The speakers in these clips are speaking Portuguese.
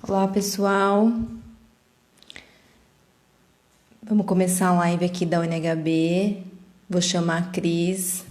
Olá, pessoal. Vamos começar a live aqui da UNHB. Vou chamar a Cris.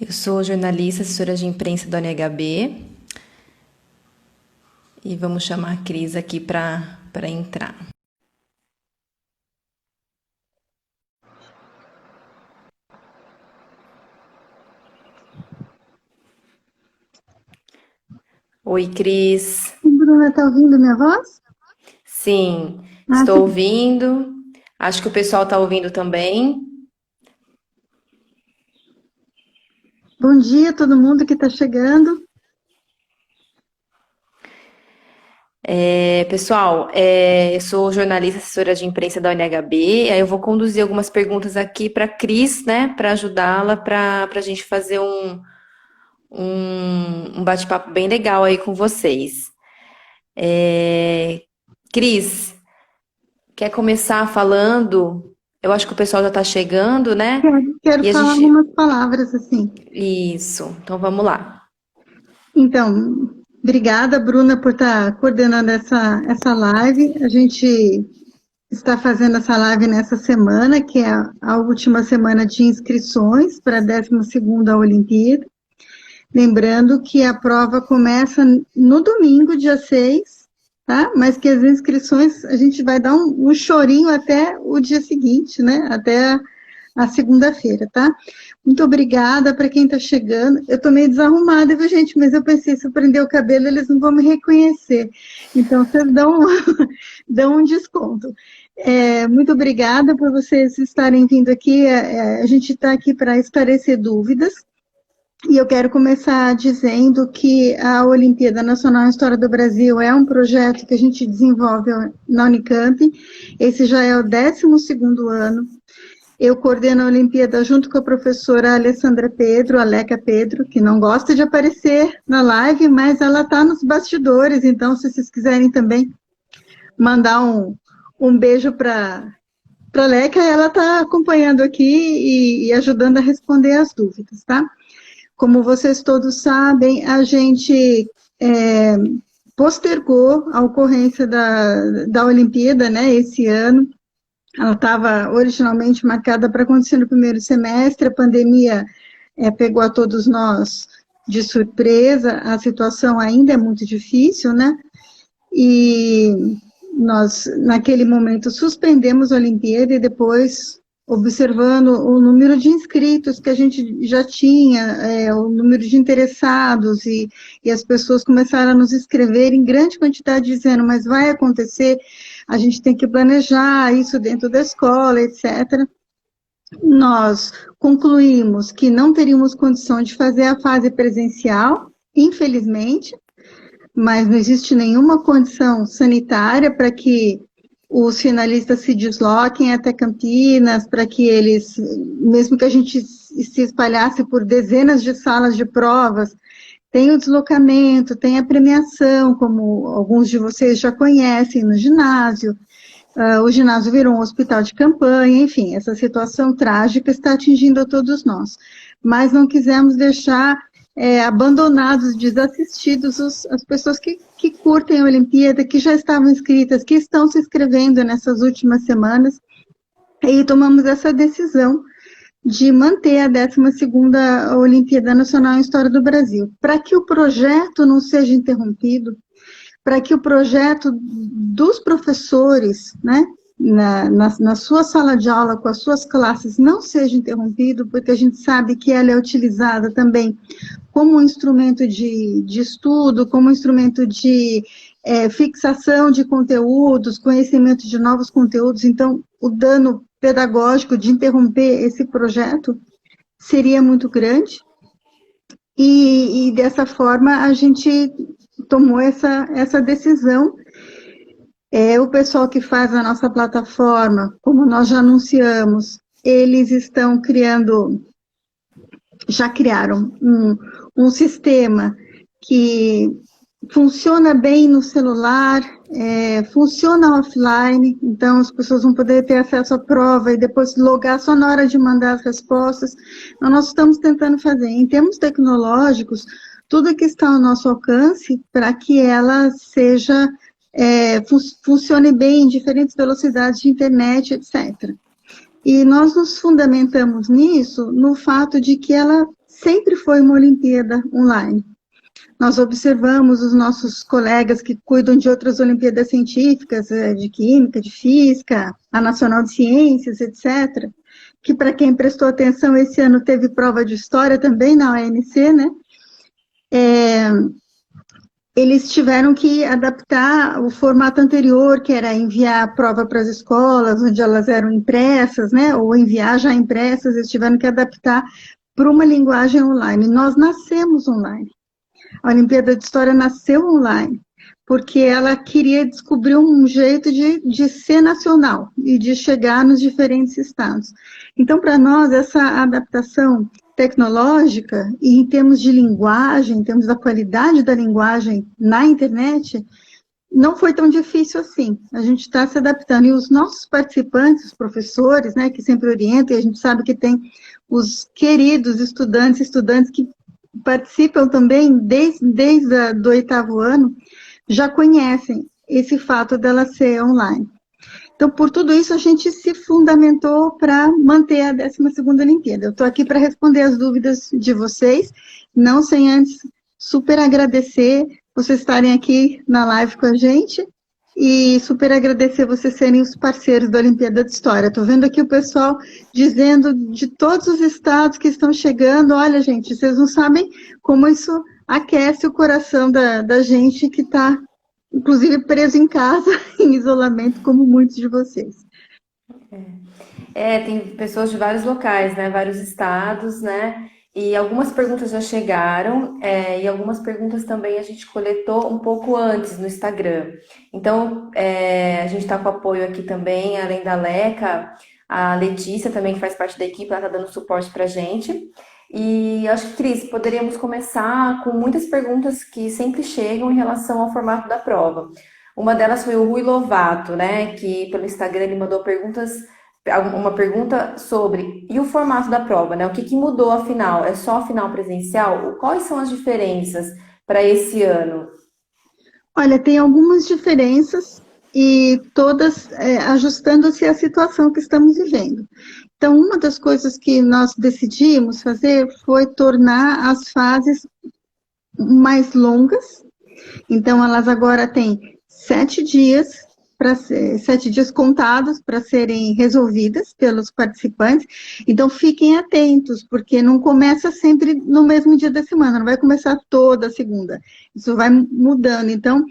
Eu sou jornalista, assessora de imprensa da UNHB. E vamos chamar a Cris aqui para entrar. Oi, Cris. Bruna, tá ouvindo minha voz? Sim, Ah, estou que ouvindo. Acho que o pessoal está ouvindo também. bom dia a todo mundo que está chegando. Pessoal, eu sou jornalista, assessora de imprensa da UNHB. Aí eu vou conduzir algumas perguntas aqui para a Cris, né, para ajudá-la, para a gente fazer um bate-papo bem legal aí com vocês. Cris, quer começar falando? Eu acho que o pessoal já está chegando, né? Quero E a falar gente. algumas palavras assim. Isso, então vamos lá. Então, obrigada, Bruna, por estar coordenando essa live. A gente está fazendo essa live nessa semana, que é a última semana de inscrições para a 12ª Olimpíada. Lembrando que a prova começa no domingo, dia 6, tá? Mas que as inscrições, a gente vai dar um chorinho até o dia seguinte, né? Até a segunda-feira, tá? Muito obrigada para quem está chegando. Eu estou meio desarrumada, viu, gente? Mas eu pensei, se eu prender o cabelo, eles não vão me reconhecer. Então, vocês dão um desconto. Muito obrigada por vocês estarem vindo aqui. A gente está aqui para esclarecer dúvidas. E eu quero começar dizendo que a Olimpíada Nacional História do Brasil é um projeto que a gente desenvolve na Unicamp. Esse já é o 12º ano. Eu coordeno a Olimpíada junto com a professora Alessandra Pedro, Aleca Pedro, que não gosta de aparecer na live, mas ela está nos bastidores, então se vocês quiserem também mandar um beijo para a Aleca, ela está acompanhando aqui e ajudando a responder as dúvidas, tá? Como vocês todos sabem, a gente postergou a ocorrência da Olimpíada, né, esse ano. Ela estava originalmente marcada para acontecer no primeiro semestre, a pandemia pegou a todos nós de surpresa, a situação ainda é muito difícil, né? E nós, naquele momento, suspendemos a Olimpíada e depois, observando o número de inscritos que a gente já tinha, o número de interessados, e as pessoas começaram a nos escrever em grande quantidade, dizendo, mas vai acontecer, a gente tem que planejar isso dentro da escola, etc. Nós concluímos que não teríamos condição de fazer a fase presencial, infelizmente, mas não existe nenhuma condição sanitária para que os finalistas se desloquem até Campinas, para que eles, mesmo que a gente se espalhasse por dezenas de salas de provas, tem o deslocamento, tem a premiação, como alguns de vocês já conhecem, no ginásio. O ginásio virou um hospital de campanha, enfim, essa situação trágica está atingindo a todos nós. Mas não quisemos deixar abandonados, desassistidos as pessoas que curtem a Olimpíada, que já estavam inscritas, que estão se inscrevendo nessas últimas semanas, e tomamos essa decisão de manter a 12ª Olimpíada Nacional em História do Brasil. Para que o projeto não seja interrompido, para que o projeto dos professores, né, na sua sala de aula, com as suas classes, não seja interrompido, porque a gente sabe que ela é utilizada também como um instrumento de estudo, como um instrumento de fixação de conteúdos, conhecimento de novos conteúdos, então o dano pedagógico de interromper esse projeto seria muito grande, e dessa forma a gente tomou essa decisão. O pessoal que faz a nossa plataforma, como nós já anunciamos, eles estão já criaram um sistema que funciona bem no celular, funciona offline, então as pessoas vão poder ter acesso à prova e depois logar só na hora de mandar as respostas. Então, nós estamos tentando fazer, em termos tecnológicos, tudo que está ao nosso alcance para que ela seja, funcione bem em diferentes velocidades de internet, etc. E nós nos fundamentamos nisso no fato de que ela sempre foi uma Olimpíada online. Nós observamos os nossos colegas que cuidam de outras Olimpíadas científicas, de Química, de Física, a Nacional de Ciências, etc., que para quem prestou atenção, esse ano teve prova de História também na ANC, né? Eles tiveram que adaptar o formato anterior, que era enviar a prova para as escolas, onde elas eram impressas, né, ou enviar já impressas, eles tiveram que adaptar para uma linguagem online. Nós nascemos online. A Olimpíada de História nasceu online, porque ela queria descobrir um jeito de ser nacional e de chegar nos diferentes estados. Então, para nós, essa adaptação tecnológica, e em termos de linguagem, em termos da qualidade da linguagem na internet, não foi tão difícil assim. A gente está se adaptando. E os nossos participantes, os professores, né, que sempre orientam, e a gente sabe que tem os queridos estudantes que participam também desde o 8º ano, já conhecem esse fato dela ser online. Então, por tudo isso, a gente se fundamentou para manter a 12ª Olimpíada. Eu estou aqui para responder as dúvidas de vocês, não sem antes super agradecer vocês estarem aqui na live com a gente e super agradecer vocês serem os parceiros da Olimpíada de História. Estou vendo aqui o pessoal dizendo de todos os estados que estão chegando, olha, gente, vocês não sabem como isso aquece o coração da gente que está, inclusive, preso em casa, em isolamento, como muitos de vocês. Tem pessoas de vários locais, né? Vários estados, né? E algumas perguntas já chegaram, e algumas perguntas também a gente coletou um pouco antes no Instagram. Então, a gente está com apoio aqui também, além da Leca, a Letícia também, que faz parte da equipe, ela está dando suporte para a gente. E acho que, Cris, poderíamos começar com muitas perguntas que sempre chegam em relação ao formato da prova. Uma delas foi o Rui Lovato, né? Que pelo Instagram ele mandou uma pergunta sobre e o formato da prova, né? O que mudou afinal? É só a final presencial? Quais são as diferenças para esse ano? Olha, tem algumas diferenças e todas ajustando-se à situação que estamos vivendo. Então, uma das coisas que nós decidimos fazer foi tornar as fases mais longas. Então, elas agora têm 7 dias, 7 dias contados para serem resolvidas pelos participantes. Então, fiquem atentos, porque não começa sempre no mesmo dia da semana, não vai começar toda segunda. Isso vai mudando. Então,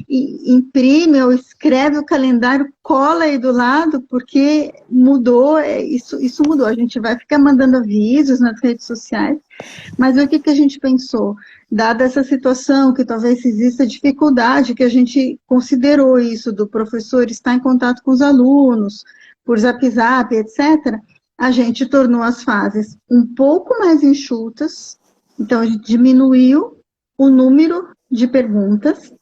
imprime ou escreve o calendário, cola aí do lado, porque mudou, isso mudou. A gente vai ficar mandando avisos nas redes sociais, mas o que a gente pensou? Dada essa situação, que talvez exista dificuldade, que a gente considerou isso, do professor estar em contato com os alunos, por zap, etc., a gente tornou as fases um pouco mais enxutas, então a gente diminuiu o número de perguntas,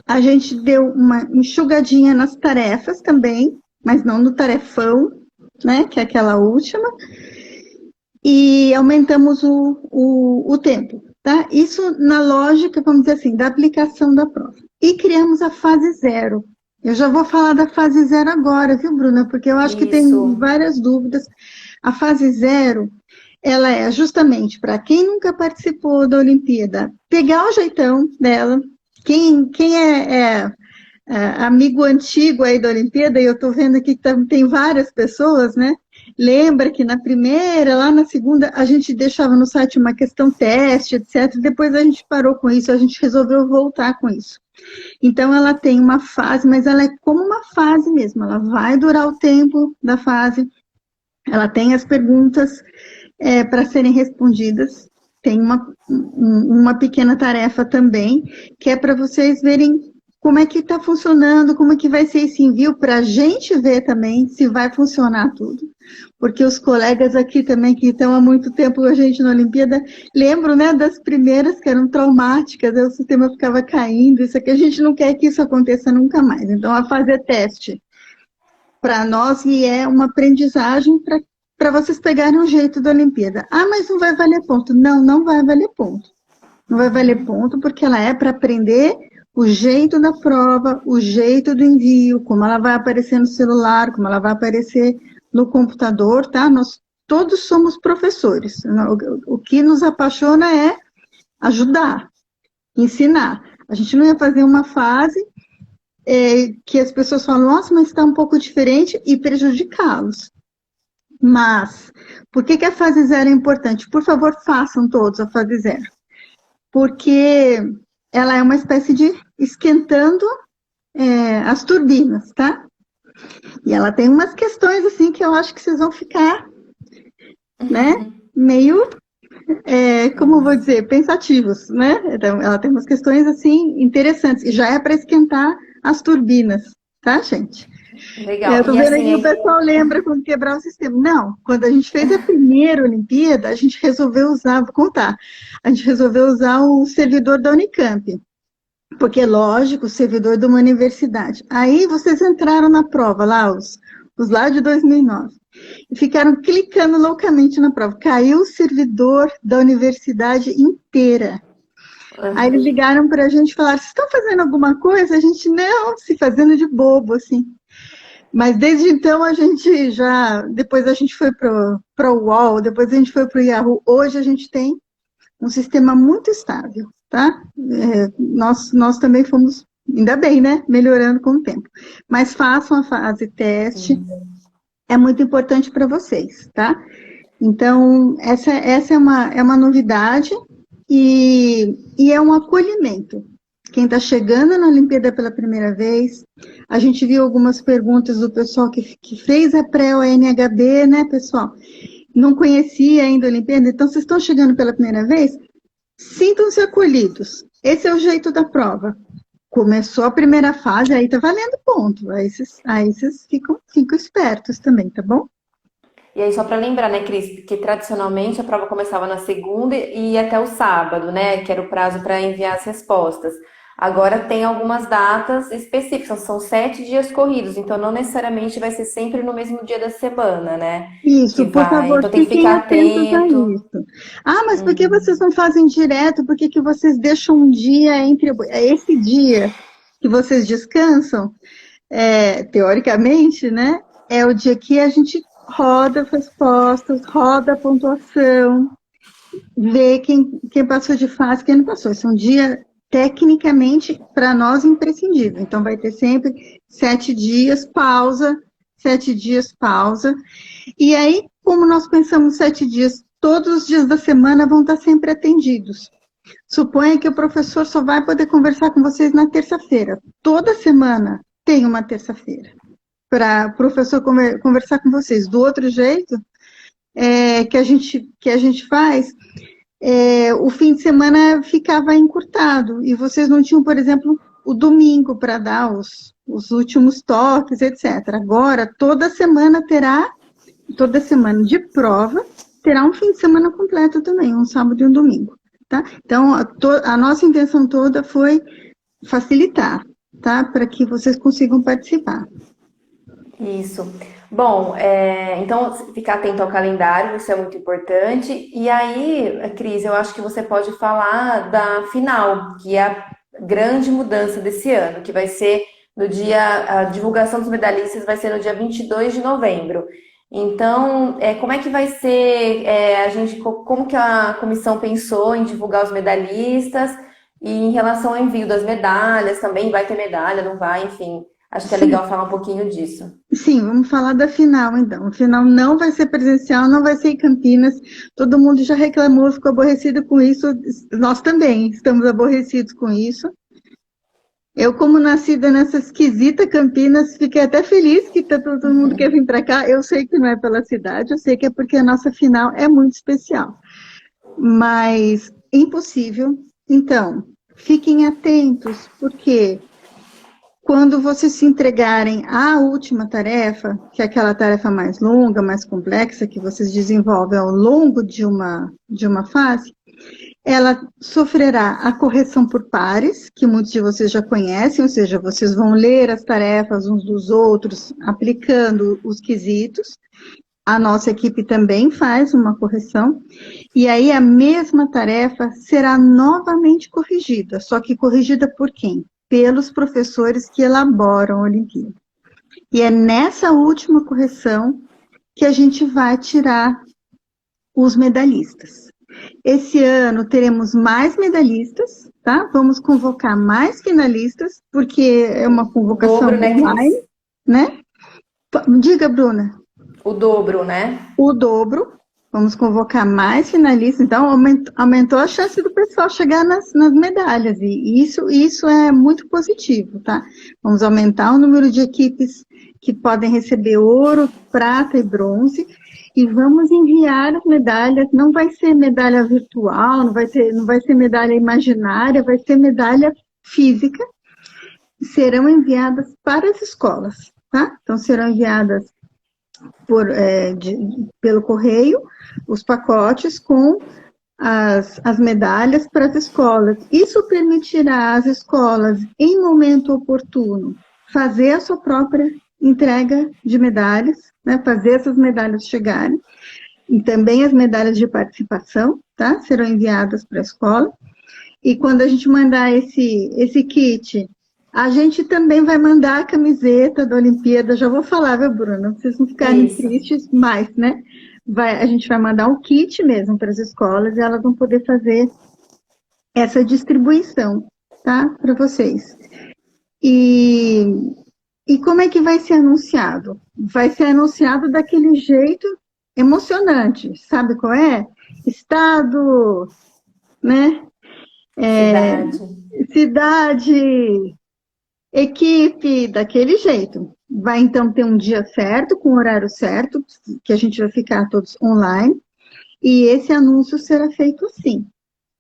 a gente deu uma enxugadinha nas tarefas também, mas não no tarefão, né, que é aquela última, e aumentamos o tempo. Tá? Isso na lógica, vamos dizer assim, da aplicação da prova. E criamos a fase 0. Eu já vou falar da fase 0 agora, viu, Bruna? Porque eu acho que tem várias dúvidas. A fase 0, ela é justamente para quem nunca participou da Olimpíada, pegar o jeitão dela. Quem é amigo antigo aí da Olimpíada, e eu estou vendo aqui que tem várias pessoas, né? Lembra que na primeira, lá na segunda, a gente deixava no site uma questão teste, etc. Depois a gente parou com isso, a gente resolveu voltar com isso. Então, ela tem uma fase, mas ela é como uma fase mesmo, ela vai durar o tempo da fase, ela tem as perguntas para serem respondidas, tem uma pequena tarefa também, que é para vocês verem como é que está funcionando, como é que vai ser esse envio, para a gente ver também se vai funcionar tudo. Porque os colegas aqui também, que estão há muito tempo com a gente na Olimpíada, lembro, né, das primeiras que eram traumáticas, aí o sistema ficava caindo, isso aqui a gente não quer que isso aconteça nunca mais. Então, a fazer teste para nós e é uma aprendizagem para vocês pegarem o jeito da Olimpíada. Ah, mas não vai valer ponto. Não, não vai valer ponto. Não vai valer ponto porque ela é para aprender o jeito da prova, o jeito do envio, como ela vai aparecer no celular, como ela vai aparecer no computador, tá? Nós todos somos professores. O que nos apaixona é ajudar, ensinar. A gente não ia fazer uma fase que as pessoas falam, nossa, mas está um pouco diferente e prejudicá-los. Mas, por que a fase zero é importante? Por favor, façam todos a fase zero. Porque ela é uma espécie de esquentando as turbinas, tá? E ela tem umas questões, assim, que eu acho que vocês vão ficar, né, meio, como eu vou dizer, pensativos, né? Então, ela tem umas questões, assim, interessantes. E já é para esquentar as turbinas, tá, gente? Legal. Eu tô E vendo assim, aí o pessoal lembra quando quebrar o sistema. Não, quando a gente fez a primeira Olimpíada, a gente resolveu usar, vou contar, a gente resolveu usar o servidor da Unicamp. Porque, lógico, o servidor de uma universidade. Aí vocês entraram na prova, lá, os lá de 2009, e ficaram clicando loucamente na prova. Caiu o servidor da universidade inteira. Aí eles ligaram para a gente e falaram, vocês estão fazendo alguma coisa? A gente, não, se fazendo de bobo, assim. Mas desde então a gente já, depois a gente foi para o UOL, depois a gente foi para o Yahoo. Hoje a gente tem um sistema muito estável, tá? Nós também fomos, ainda bem, né? Melhorando com o tempo. Mas façam a fase teste, é muito importante para vocês, tá? Então, essa é uma novidade e é um acolhimento. Quem está chegando na Olimpíada pela primeira vez, a gente viu algumas perguntas do pessoal que fez a pré-ONHB, né, pessoal? Não conhecia ainda a Olimpíada, então vocês estão chegando pela primeira vez, sintam-se acolhidos. Esse é o jeito da prova. Começou a primeira fase, aí tá valendo ponto. Aí vocês ficam espertos também, tá bom? E aí, só para lembrar, né, Cris, que tradicionalmente a prova começava na segunda e ia até o sábado, né, que era o prazo para enviar as respostas. Agora tem algumas datas específicas, são 7 dias corridos, então não necessariamente vai ser sempre no mesmo dia da semana, né? Que Isso, por vai, favor, então tem que fiquem ficar atentos a atento. isso. Ah, mas por que vocês não fazem direto? Por que vocês deixam um dia entre esse dia que vocês descansam? Teoricamente, né? É o dia que a gente roda as respostas, roda a pontuação, vê quem passou de fase, quem não passou. Esse é um dia, tecnicamente, para nós, imprescindível. Então, vai ter sempre 7 dias, pausa, 7 dias, pausa. E aí, como nós pensamos 7 dias, todos os dias da semana vão estar sempre atendidos. Suponha que o professor só vai poder conversar com vocês na terça-feira. Toda semana tem uma terça-feira para o professor conversar com vocês. Do outro jeito, que a gente faz, o fim de semana ficava encurtado e vocês não tinham, por exemplo, o domingo para dar os últimos toques, etc. Agora, toda semana de prova, terá um fim de semana completo também, um sábado e um domingo. Tá? Então, a nossa intenção toda foi facilitar, tá? Para que vocês consigam participar. Isso. Bom, então ficar atento ao calendário, isso é muito importante. E aí, Cris, eu acho que você pode falar da final, que é a grande mudança desse ano, que vai ser no dia, a divulgação dos medalhistas vai ser no dia 22 de novembro. Então, como é que vai ser, como que a comissão pensou em divulgar os medalhistas e em relação ao envio das medalhas, também vai ter medalha, não vai, enfim. Acho que é Sim, legal falar um pouquinho disso. sim, vamos falar da final, então. A final não vai ser presencial, não vai ser em Campinas. Todo mundo já reclamou, ficou aborrecido com isso. Nós também estamos aborrecidos com isso. Eu, como nascida nessa esquisita Campinas, fiquei até feliz que todo mundo quer vir para cá. Eu sei que não é pela cidade, eu sei que é porque a nossa final é muito especial. mas impossível. Então, fiquem atentos, porque quando vocês se entregarem à última tarefa, que é aquela tarefa mais longa, mais complexa, que vocês desenvolvem ao longo de uma fase, ela sofrerá a correção por pares, que muitos de vocês já conhecem, ou seja, vocês vão ler as tarefas uns dos outros, aplicando os quesitos. A nossa equipe também faz uma correção, e aí a mesma tarefa será novamente corrigida, só que corrigida por quem? Pelos professores que elaboram a Olimpíada. E é nessa última correção que a gente vai tirar os medalhistas. Esse ano teremos mais medalhistas, tá? Vamos convocar mais finalistas, porque é uma convocação Dobro, né, online, Cris? né? Diga, Bruna. O dobro, né? O dobro. Vamos convocar mais finalistas, então aumentou a chance do pessoal chegar nas medalhas, e isso é muito positivo, tá? Vamos aumentar o número de equipes que podem receber ouro, prata e bronze, e vamos enviar as medalhas. Não vai ser medalha virtual, não vai ser medalha imaginária, vai ser medalha física, serão enviadas para as escolas, tá? Então serão enviadas pelo correio, os pacotes com as medalhas para as escolas. Isso permitirá às escolas, em momento oportuno, fazer a sua própria entrega de medalhas, né, fazer essas medalhas chegarem, e também as medalhas de participação, tá, serão enviadas para a escola. E quando a gente mandar esse kit, a gente também vai mandar a camiseta da Olimpíada. Já vou falar, viu, Bruna? Vocês não ficarem Isso. tristes mais, né? A gente vai mandar um kit mesmo para as escolas e elas vão poder fazer essa distribuição, tá? Para vocês. E como é que vai ser anunciado? Vai ser anunciado daquele jeito emocionante. Sabe qual é? Estado, né? Cidade, equipe, daquele jeito. Vai então ter um dia certo, com o horário certo, que a gente vai ficar todos online, e esse anúncio será feito assim,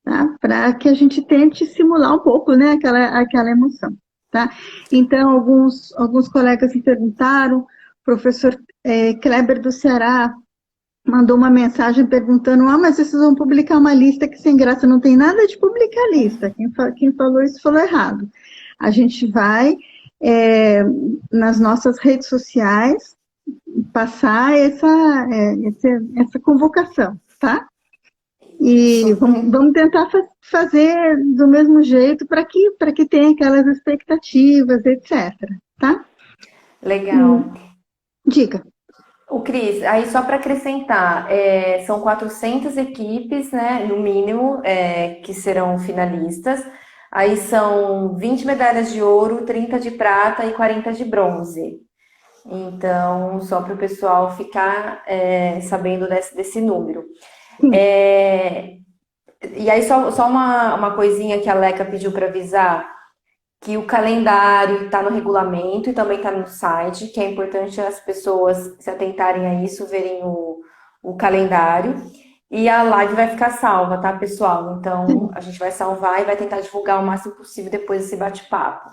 tá? Para que a gente tente simular um pouco, né, aquela emoção, tá? Então, alguns colegas me perguntaram, o professor Kleber do Ceará mandou uma mensagem perguntando, mas vocês vão publicar uma lista que sem graça, não tem nada de publicar lista. Quem falou isso falou errado. A gente vai, nas nossas redes sociais, passar essa convocação, tá? E vamos tentar fazer do mesmo jeito para que tenha aquelas expectativas, etc. Tá? Legal. Diga. O Cris, aí só para acrescentar, são 400 equipes, né, no mínimo, que serão finalistas. Aí são 20 medalhas de ouro, 30 de prata e 40 de bronze. Então, só para o pessoal ficar sabendo desse número. E aí, só uma coisinha que a Leca pediu para avisar, que o calendário está no regulamento e também está no site, que é importante as pessoas se atentarem a isso, verem o calendário. E a live vai ficar salva, tá, pessoal? Então, a gente vai salvar e vai tentar divulgar o máximo possível depois desse bate-papo.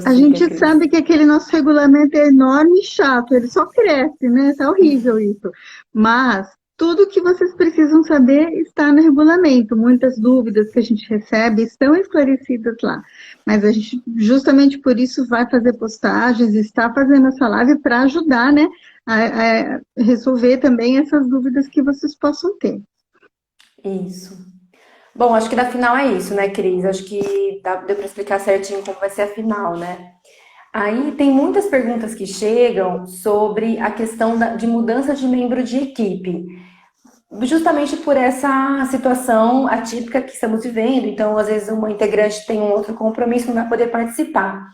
A gente sabe que aquele nosso regulamento é enorme e chato, ele só cresce, né? Tá horrível isso. Mas tudo que vocês precisam saber está no regulamento. Muitas dúvidas que a gente recebe estão esclarecidas lá. Mas a gente, justamente por isso, vai fazer postagens, está fazendo essa live para ajudar, né, a resolver também essas dúvidas que vocês possam ter. Isso. Bom, acho que na final é isso, né, Cris? Acho que deu para explicar certinho como vai ser a final, né? Aí tem muitas perguntas que chegam sobre a questão de mudança de membro de equipe. Justamente por essa situação atípica que estamos vivendo. Então, às vezes, uma integrante tem um outro compromisso e não vai poder participar.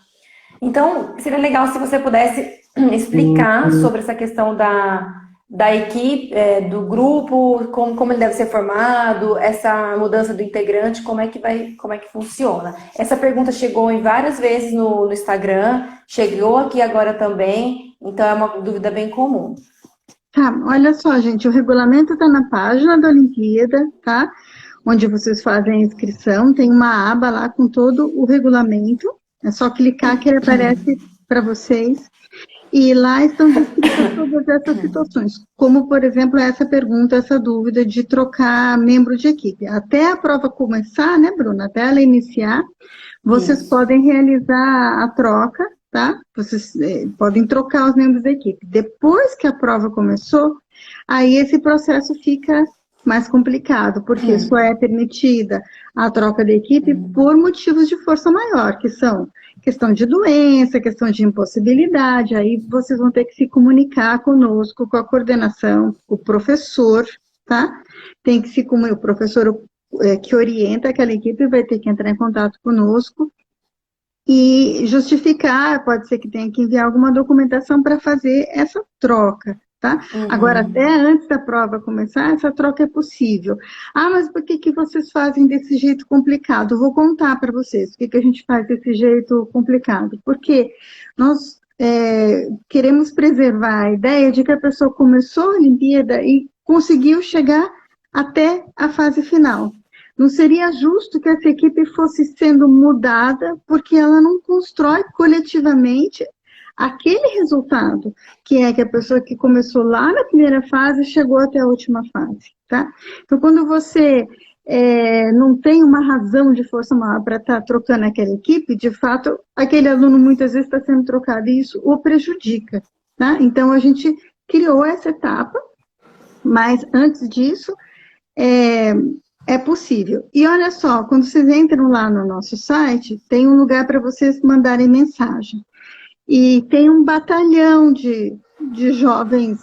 Então, seria legal se você pudesse explicar sobre essa questão da equipe, do grupo, como ele deve ser formado, essa mudança do integrante, como é que funciona. Essa pergunta chegou em várias vezes no Instagram, chegou aqui agora também, então é uma dúvida bem comum. Tá, olha só, gente, o regulamento está na página da Olimpíada, tá? onde vocês fazem a inscrição, tem uma aba lá com todo o regulamento, é só clicar que ele aparece para vocês. E lá estão descritas todas essas situações, como, por exemplo, essa pergunta, essa dúvida de trocar membro de equipe. Até a prova começar, né, Bruna? Até ela iniciar, vocês Isso. podem realizar a troca, tá? Vocês podem trocar os membros da equipe. Depois que a prova começou, aí esse processo fica mais complicado, porque só é permitida a troca da equipe por motivos de força maior, que são questão de doença, questão de impossibilidade, aí vocês vão ter que se comunicar conosco, com a coordenação, com o professor, tá? Tem que se comunicar, o professor que orienta aquela equipe vai ter que entrar em contato conosco e justificar, pode ser que tenha que enviar alguma documentação para fazer essa troca, tá? Agora, até antes da prova começar, essa troca é possível. Ah, mas por que que vocês fazem desse jeito complicado? Vou contar para vocês por que que a gente faz desse jeito complicado. Porque nós queremos preservar a ideia de que a pessoa começou a Olimpíada e conseguiu chegar até a fase final. Não seria justo que essa equipe fosse sendo mudada porque ela não constrói coletivamente aquele resultado, que é que a pessoa que começou lá na primeira fase chegou até a última fase, tá? Então, quando você não tem uma razão de força maior para estar trocando aquela equipe, de fato, aquele aluno muitas vezes está sendo trocado e isso o prejudica, tá? Então, a gente criou essa etapa, mas antes disso, é possível. E olha só, quando vocês entram lá no nosso site, tem um lugar para vocês mandarem mensagem. E tem um batalhão de jovens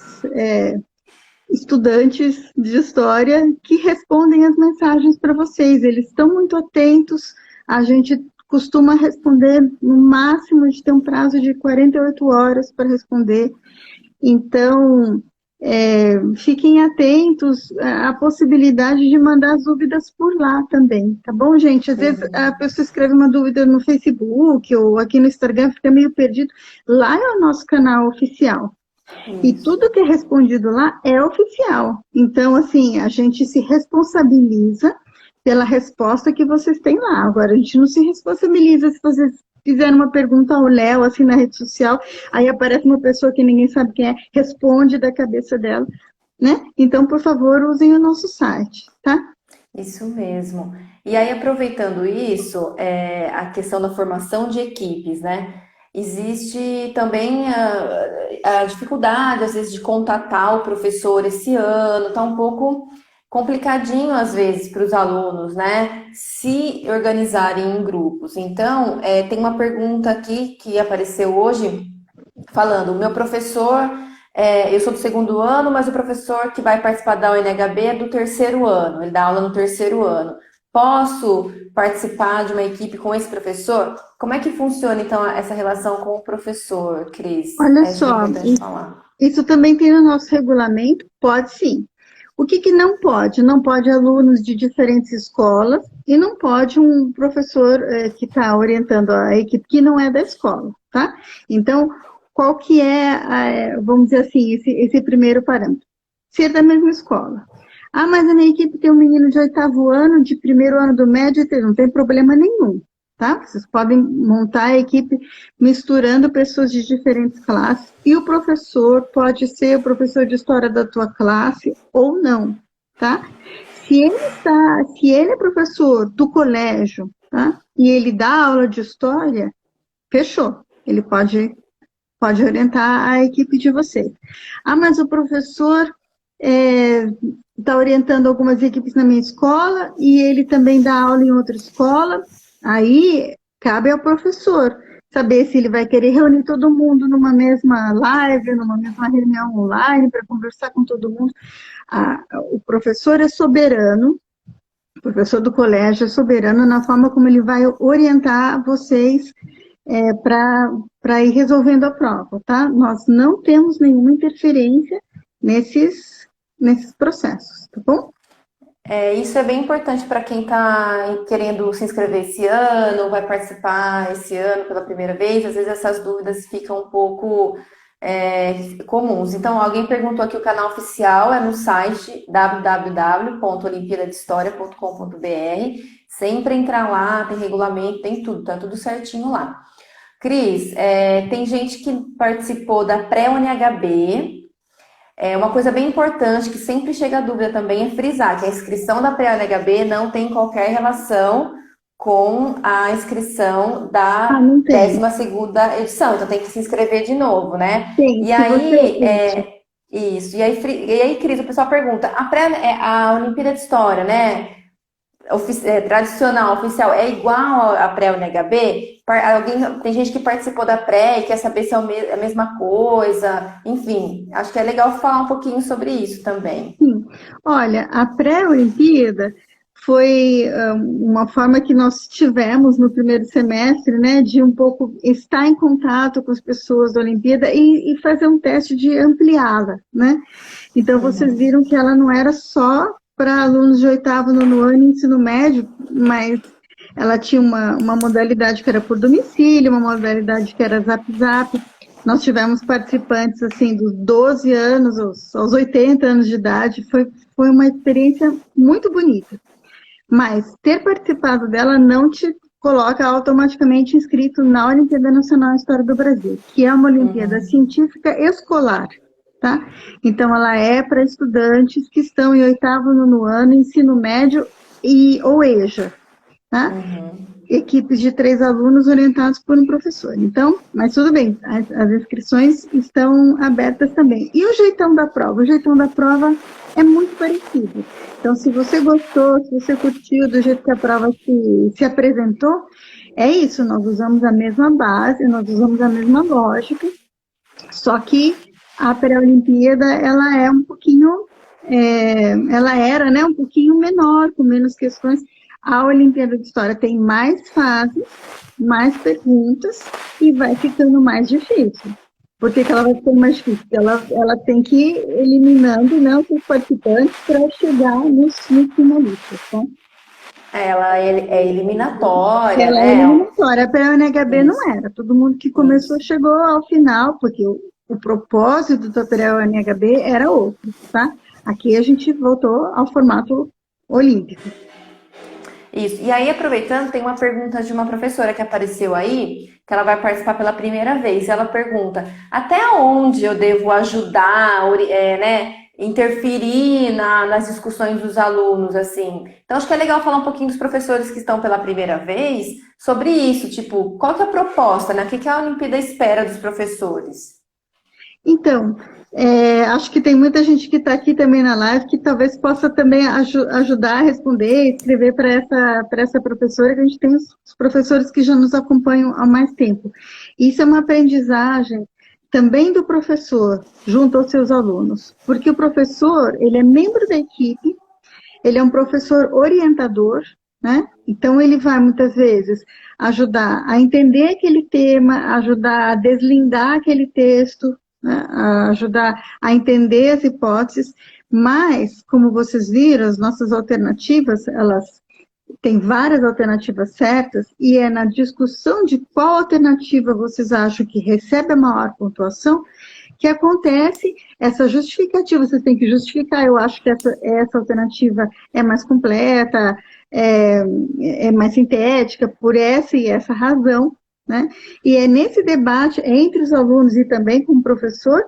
estudantes de história que respondem as mensagens para vocês. Eles estão muito atentos, a gente costuma responder no máximo, de ter um prazo de 48 horas para responder. Então, fiquem atentos à possibilidade de mandar as dúvidas por lá também, tá bom, gente? Às vezes a pessoa escreve uma dúvida no Facebook ou aqui no Instagram, fica meio perdido. Lá é o nosso canal oficial. E tudo que é respondido lá é oficial. Então, assim, a gente se responsabiliza pela resposta que vocês têm lá. Agora, a gente não se responsabiliza se vocês fizeram uma pergunta ao Léo, assim, na rede social, aí aparece uma pessoa que ninguém sabe quem é, responde da cabeça dela, né? Então, por favor, usem o nosso site, tá? Isso mesmo. E aí, aproveitando isso, a questão da formação de equipes, né? Existe também a dificuldade, às vezes, de contatar o professor esse ano, tá um pouco complicadinho, às vezes, para os alunos, né? Se organizarem em grupos. Então, tem uma pergunta aqui que apareceu hoje, falando, o meu professor, eu sou do segundo ano, mas o professor que vai participar da UNHB é do terceiro ano, ele dá aula no terceiro ano. Posso participar de uma equipe com esse professor? Como é que funciona, então, essa relação com o professor, Cris? Olha Acho que é só, importante falar. isso também tem no nosso regulamento, pode sim. O que que não pode? Não pode alunos de diferentes escolas e não pode um professor que está orientando a equipe que não é da escola, tá? Então, qual que vamos dizer assim, esse primeiro parâmetro? Ser da mesma escola. Ah, mas a minha equipe tem um menino de 8º ano, de primeiro ano do médio, não tem problema nenhum, tá? Vocês podem montar a equipe misturando pessoas de diferentes classes e o professor pode ser o professor de história da tua classe ou não, tá? Se ele é professor do colégio, tá? E ele dá aula de história, fechou. Ele pode orientar a equipe de vocês. Ah, mas o professor está orientando algumas equipes na minha escola e ele também dá aula em outra escola. Aí cabe ao professor saber se ele vai querer reunir todo mundo numa mesma live, numa mesma reunião online para conversar com todo mundo. O professor é soberano, o professor do colégio é soberano na forma como ele vai orientar vocês para ir resolvendo a prova, tá? Nós não temos nenhuma interferência nesses processos, tá bom? Isso é bem importante para quem está querendo se inscrever esse ano, vai participar esse ano pela primeira vez. Às vezes essas dúvidas ficam um pouco comuns. Então, alguém perguntou aqui, o canal oficial é no site www.olimpíadadehistoria.com.br. Sempre entrar lá, tem regulamento, tem tudo, tá tudo certinho lá. Cris, tem gente que participou da pré-UNHB. Uma coisa bem importante que sempre chega a dúvida também é frisar que a inscrição da pré-UNHB não tem qualquer relação com a inscrição Ah, da não tem. 12ª edição, então tem que se inscrever de novo, né? Tem, E se você... aí, Isso. isso, e aí, Cris, o pessoal pergunta, a Olimpíada de História, né? Tradicional, oficial, é igual à pré-UNHB? Tem gente que participou da pré e quer saber se é a mesma coisa. Enfim, acho que é legal falar um pouquinho sobre isso também. Sim. Olha, a pré-Olimpíada foi uma forma que nós tivemos no primeiro semestre, né, de um pouco estar em contato com as pessoas da Olimpíada e fazer um teste de ampliá-la, né? Então, vocês viram que ela não era só para alunos de oitavo, nono ano e ensino médio, mas ela tinha uma modalidade que era por domicílio, uma modalidade que era zap-zap. Nós tivemos participantes, assim, dos 12 anos aos 80 anos de idade. Foi uma experiência muito bonita. Mas ter participado dela não te coloca automaticamente inscrito na Olimpíada Nacional de História do Brasil, que é uma Olimpíada científica escolar, tá? Então, ela é para estudantes que estão em oitavo, nono ano, ensino médio ou EJA, tá? Equipes de 3 alunos orientados por um professor. Então, mas tudo bem, as inscrições estão abertas também. E o jeitão da prova? O jeitão da prova é muito parecido. Então, se você gostou, se você curtiu do jeito que a prova se apresentou, é isso, nós usamos a mesma base, nós usamos a mesma lógica, só que a pré-olimpíada, ela é um pouquinho, ela era, né, um pouquinho menor, com menos questões. A Olimpíada de História tem mais fases, mais perguntas e vai ficando mais difícil. Por que ela vai ficando mais difícil? Ela tem que ir eliminando, né, os seus participantes para chegar nos finalistas, tá? Ela é eliminatória, Ela é né? eliminatória, a pré-UNHB não Isso, era. Todo mundo que começou isso. chegou ao final, porque o propósito da pré-UNHB era outro, tá? Aqui a gente voltou ao formato olímpico. Isso. E aí, aproveitando, tem uma pergunta de uma professora que apareceu aí, que ela vai participar pela primeira vez. Ela pergunta: até onde eu devo ajudar, né, interferir nas discussões dos alunos, assim? Então, acho que é legal falar um pouquinho dos professores que estão pela primeira vez sobre isso. Tipo, qual que é a proposta, né? O que a Olimpíada espera dos professores? Então, acho que tem muita gente que está aqui também na live que talvez possa também ajudar a responder, escrever para essa professora, que a gente tem os professores que já nos acompanham há mais tempo. Isso é uma aprendizagem também do professor, junto aos seus alunos, porque o professor, ele é membro da equipe, ele é um professor orientador, né? Então, ele vai, muitas vezes, ajudar a entender aquele tema, ajudar a deslindar aquele texto, né? A ajudar a entender as hipóteses, mas, como vocês viram, as nossas alternativas, elas têm várias alternativas certas, e é na discussão de qual alternativa vocês acham que recebe a maior pontuação que acontece essa justificativa. Você tem que justificar, eu acho que essa alternativa é mais completa, é mais sintética, por essa e essa razão, né? E é nesse debate entre os alunos e também com o professor,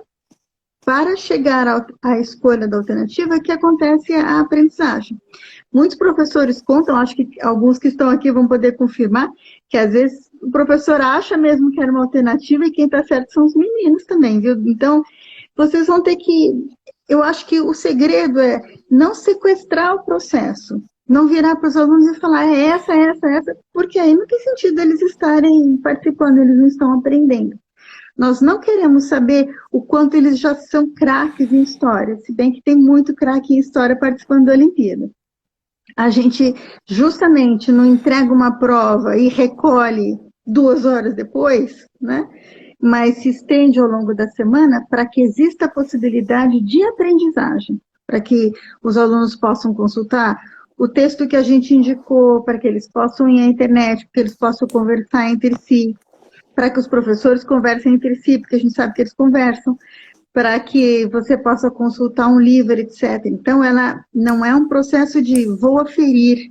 para chegar à escolha da alternativa, que acontece a aprendizagem. Muitos professores contam, acho que alguns que estão aqui vão poder confirmar, que às vezes o professor acha mesmo que era uma alternativa e quem está certo são os meninos também, viu? Então, vocês vão ter que... Eu acho que o segredo é não sequestrar o processo, não virar para os alunos e falar essa, porque aí não tem sentido eles estarem participando, eles não estão aprendendo. Nós não queremos saber o quanto eles já são craques em história, se bem que tem muito craque em história participando da Olimpíada. A gente justamente não entrega uma prova e recolhe 2 horas depois, né? Mas se estende ao longo da semana para que exista a possibilidade de aprendizagem, para que os alunos possam consultar o texto que a gente indicou, para que eles possam ir à internet, para que eles possam conversar entre si, para que os professores conversem entre si, porque a gente sabe que eles conversam, para que você possa consultar um livro, etc. Então, ela não é um processo de vou aferir,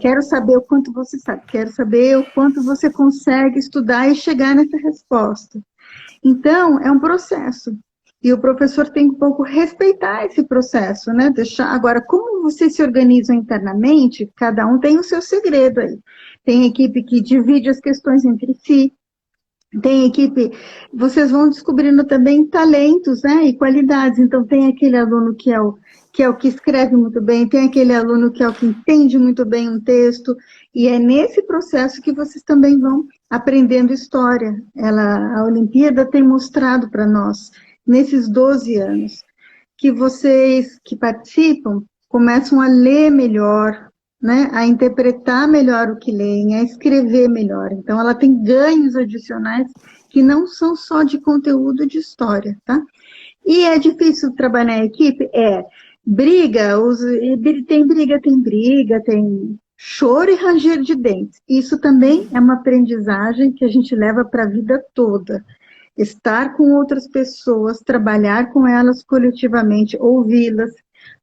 quero saber o quanto você sabe, quero saber o quanto você consegue estudar e chegar nessa resposta. Então, é um processo. E o professor tem que um pouco respeitar esse processo, né? Agora, como vocês se organizam internamente, cada um tem o seu segredo aí. Tem equipe que divide as questões entre si, tem equipe, vocês vão descobrindo também talentos, né, e qualidades. Então, tem aquele aluno que é o que escreve muito bem, tem aquele aluno que é o que entende muito bem um texto, e é nesse processo que vocês também vão aprendendo história. A Olimpíada tem mostrado para nós, nesses 12 anos, que vocês que participam começam a ler melhor, né, a interpretar melhor o que leem, a escrever melhor. Então, ela tem ganhos adicionais que não são só de conteúdo de história, tá? E é difícil trabalhar em equipe? Briga, tem briga, tem choro e ranger de dentes. Isso também é uma aprendizagem que a gente leva para a vida toda. Estar com outras pessoas, trabalhar com elas coletivamente, ouvi-las,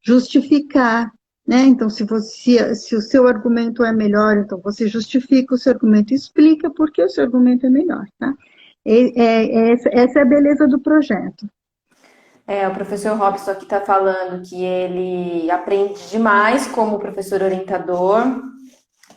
justificar, né? Então, se o seu argumento é melhor, então você justifica o seu argumento e explica por que o seu argumento é melhor, tá? Essa é a beleza do projeto. O professor Robson aqui está falando que ele aprende demais como professor orientador,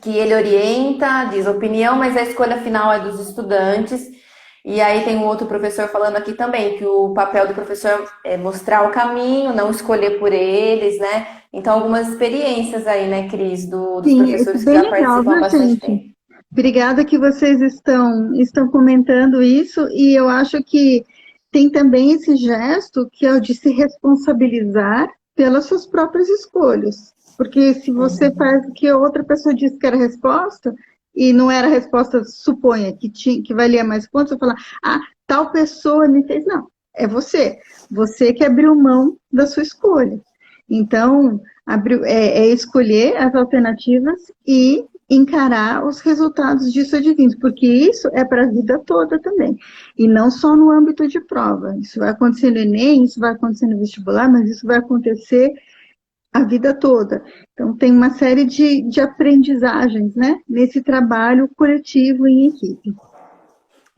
que ele orienta, diz opinião, mas a escolha final é dos estudantes. E aí tem um outro professor falando aqui também, que o papel do professor é mostrar o caminho, não escolher por eles, né? Então, algumas experiências aí, né, Cris, dos Sim, professores que bem já legal, participam há viu, bastante gente? tempo. Obrigada que vocês estão comentando isso, e eu acho que tem também esse gesto que é o de se responsabilizar pelas suas próprias escolhas. Porque se você faz o que a outra pessoa disse que era a resposta, e não era a resposta, suponha, que valia mais pontos, você fala, tal pessoa me fez. Não, é você. Você que abriu mão da sua escolha. Então, escolher as alternativas e encarar os resultados disso advindos, porque isso é para a vida toda também, e não só no âmbito de prova. Isso vai acontecer no Enem, isso vai acontecer no vestibular, mas isso vai acontecer a vida toda. Então, tem uma série de aprendizagens, né, nesse trabalho coletivo em equipe.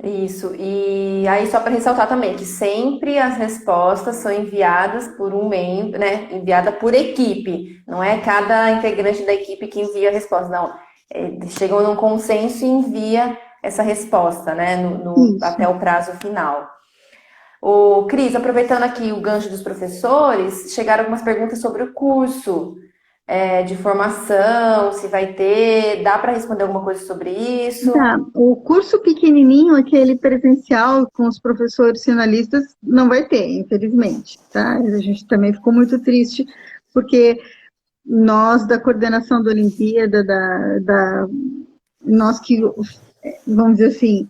Isso, e aí só para ressaltar também que sempre as respostas são enviadas por um membro, né? Enviada por equipe, não é cada integrante da equipe que envia a resposta, não. Chegam num consenso e envia essa resposta, né? Até o prazo final. O Cris, aproveitando aqui o gancho dos professores, chegaram algumas perguntas sobre o curso de formação, se vai ter, dá para responder alguma coisa sobre isso? Tá. O curso pequenininho, aquele presencial com os professores finalistas, não vai ter, infelizmente, tá? A gente também ficou muito triste, porque nós, da coordenação da Olimpíada, nós que, vamos dizer assim,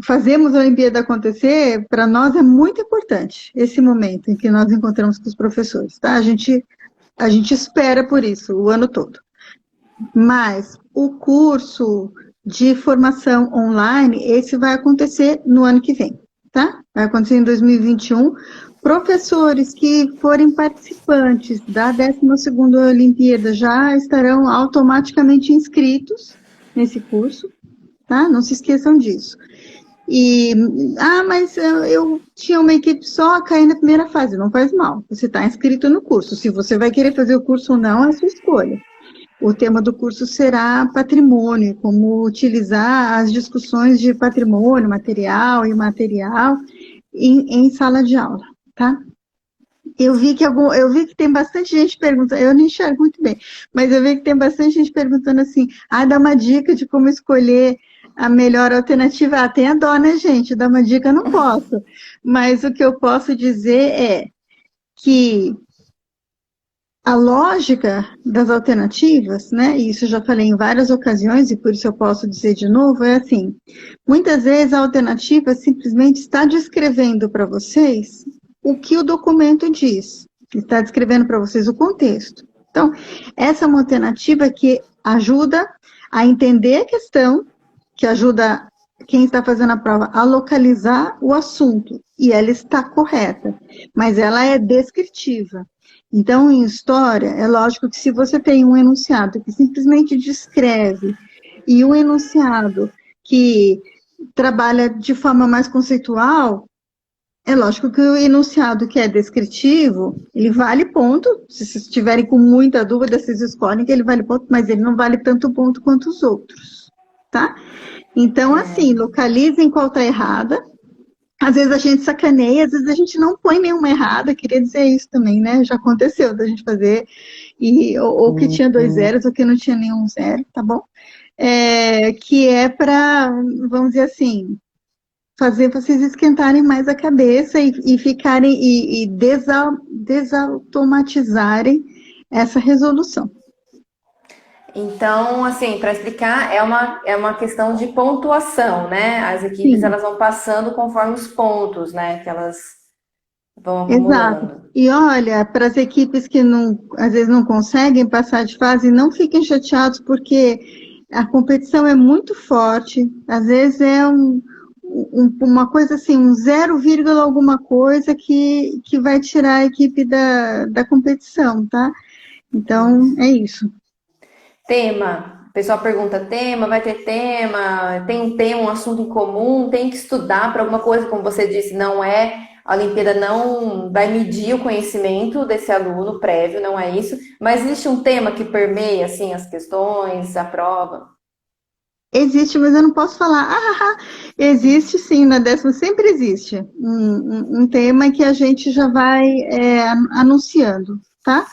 fazemos a Olimpíada acontecer, para nós é muito importante esse momento em que nós encontramos com os professores, tá? A gente espera por isso o ano todo. Mas o curso de formação online, esse vai acontecer no ano que vem, tá? Vai acontecer em 2021. Professores que forem participantes da 12ª Olimpíada já estarão automaticamente inscritos nesse curso, tá? Não se esqueçam disso. Mas eu tinha uma equipe só, caí na primeira fase. Não faz mal, você está inscrito no curso. Se você vai querer fazer o curso ou não, é a sua escolha. O tema do curso será patrimônio, como utilizar as discussões de patrimônio, material e imaterial em sala de aula, tá? Eu vi que tem bastante gente perguntando, eu não enxergo muito bem, mas eu vi que tem bastante gente perguntando assim, dá uma dica de como escolher a melhor alternativa. Tenha dó, né, gente? Dar uma dica eu não posso, mas o que eu posso dizer é que a lógica das alternativas, né, e isso eu já falei em várias ocasiões, e por isso eu posso dizer de novo, é assim, muitas vezes a alternativa simplesmente está descrevendo para vocês o que o documento diz, está descrevendo para vocês o contexto. Então, essa é uma alternativa que ajuda a entender a questão, que ajuda quem está fazendo a prova a localizar o assunto, e ela está correta, mas ela é descritiva. Então, em história, é lógico que se você tem um enunciado que simplesmente descreve, e um enunciado que trabalha de forma mais conceitual, é lógico que o enunciado que é descritivo, ele vale ponto. Se vocês estiverem com muita dúvida, vocês escolhem que ele vale ponto, mas ele não vale tanto ponto quanto os outros, tá? Então, assim, localizem qual está errada. Às vezes a gente sacaneia, às vezes a gente não põe nenhuma errada, queria dizer isso também, né? Já aconteceu da gente fazer, ou que tinha 2 zeros, ou que não tinha nenhum zero, tá bom? Que é para, vamos dizer assim, fazer vocês esquentarem mais a cabeça e ficarem, e desautomatizarem essa resolução. Então, assim, para explicar, é uma questão de pontuação, né? As equipes, Sim. elas vão passando conforme os pontos, né? Que elas vão Exato. acumulando. E olha, para as equipes que não, às vezes não conseguem passar de fase, não fiquem chateados, porque a competição é muito forte, às vezes é uma coisa assim, um 0, alguma coisa que vai tirar a equipe da competição, tá? Então, é isso. Tema. O pessoal pergunta tema, vai ter tema, tem um tema, um assunto em comum, tem que estudar para alguma coisa, como você disse, não é, a Olimpíada não vai medir o conhecimento desse aluno prévio, não é isso, mas existe um tema que permeia, assim, as questões, a prova. Existe, mas eu não posso falar. Existe sim, na décima sempre existe um tema que a gente já vai anunciando, tá?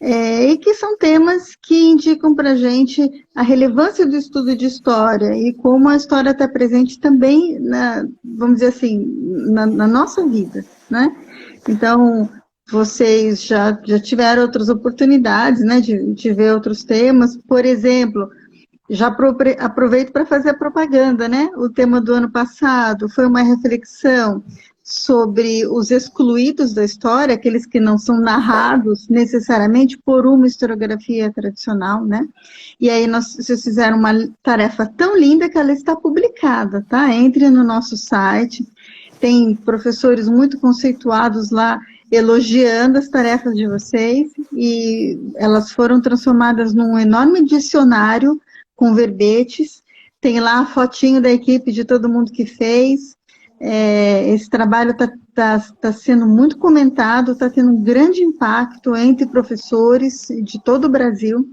E que são temas que indicam para a gente a relevância do estudo de história e como a história está presente também, vamos dizer assim, na nossa vida, né? Então, vocês já tiveram outras oportunidades, né, de ver outros temas, por exemplo, já aproveito para fazer a propaganda, né? O tema do ano passado foi uma reflexão sobre os excluídos da história, aqueles que não são narrados necessariamente por uma historiografia tradicional, né? E aí vocês fizeram uma tarefa tão linda que ela está publicada, tá? Entre no nosso site, tem professores muito conceituados lá elogiando as tarefas de vocês, e elas foram transformadas num enorme dicionário com verbetes, tem lá a fotinho da equipe de todo mundo que fez. Esse trabalho está sendo muito comentado, está tendo um grande impacto entre professores de todo o Brasil.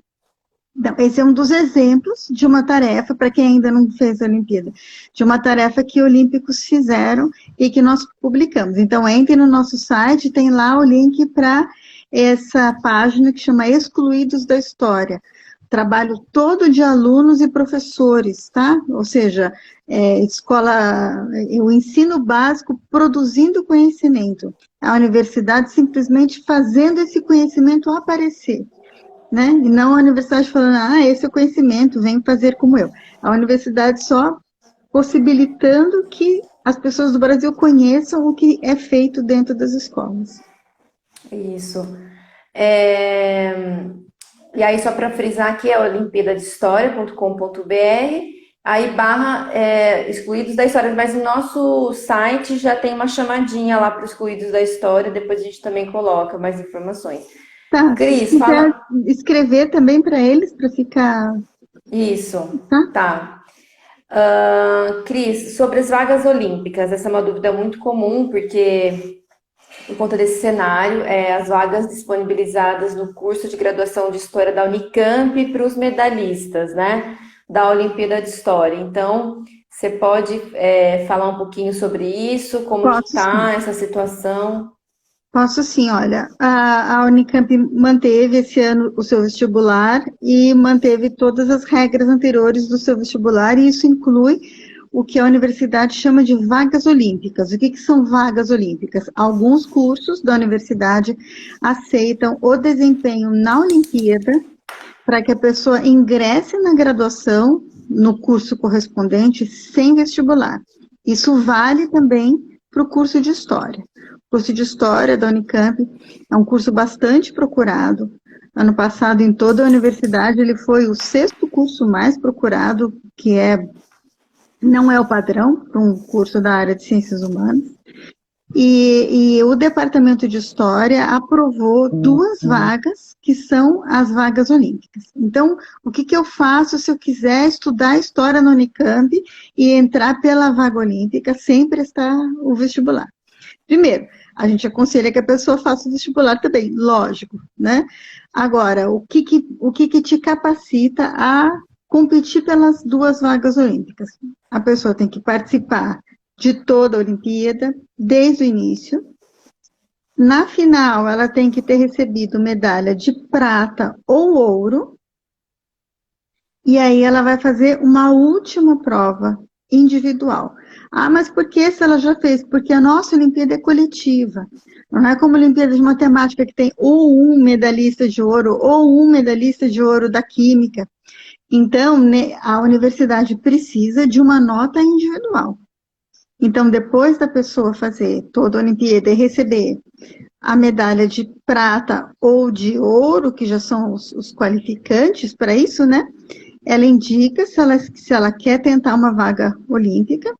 Então, esse é um dos exemplos de uma tarefa, para quem ainda não fez a Olimpíada, de uma tarefa que olímpicos fizeram e que nós publicamos. Então, entre no nosso site, tem lá o link para essa página que chama Excluídos da História. Trabalho todo de alunos e professores, tá? Ou seja, o ensino básico produzindo conhecimento. A universidade simplesmente fazendo esse conhecimento aparecer, né? E não a universidade falando, esse é o conhecimento, vem fazer como eu. A universidade só possibilitando que as pessoas do Brasil conheçam o que é feito dentro das escolas. Isso. E aí, só para frisar aqui, é olimpíadadehistoria.com.br, aí barra excluídos da história, mas no nosso site já tem uma chamadinha lá para os excluídos da história, depois a gente também coloca mais informações. Tá, Cris, se quiser fala. escrever também para eles, para ficar, Isso, tá? tá. Cris, sobre as vagas olímpicas, essa é uma dúvida muito comum, porque por conta desse cenário, as vagas disponibilizadas no curso de graduação de História da Unicamp para os medalhistas, né, da Olimpíada de História. Então, você pode falar um pouquinho sobre isso, como que Posso sim. está essa situação? Posso sim, olha, a Unicamp manteve esse ano o seu vestibular e manteve todas as regras anteriores do seu vestibular, e isso inclui o que a universidade chama de vagas olímpicas. O que são vagas olímpicas? Alguns cursos da universidade aceitam o desempenho na Olimpíada para que a pessoa ingresse na graduação, no curso correspondente, sem vestibular. Isso vale também para o curso de História. O curso de História da Unicamp é um curso bastante procurado. Ano passado, em toda a universidade, ele foi o 6º curso mais procurado, que é não é o padrão para um curso da área de ciências humanas. E o Departamento de História aprovou 2 vagas, que são as vagas olímpicas. Então, o que eu faço se eu quiser estudar História na Unicamp e entrar pela vaga olímpica sem prestar o vestibular? Primeiro, a gente aconselha que a pessoa faça o vestibular também, lógico, né? Agora, o que te capacita a competir pelas 2 vagas olímpicas? A pessoa tem que participar de toda a Olimpíada, desde o início. Na final, ela tem que ter recebido medalha de prata ou ouro, e aí ela vai fazer uma última prova individual. Ah, mas por que se ela já fez? Porque a nossa Olimpíada é coletiva. Não é como a Olimpíada de Matemática, que tem ou um medalhista de ouro, ou um medalhista de ouro da Química. Então, a universidade precisa de uma nota individual. Então, depois da pessoa fazer toda a Olimpíada e receber a medalha de prata ou de ouro, que já são os qualificantes para isso, né? Ela indica se ela quer tentar uma vaga olímpica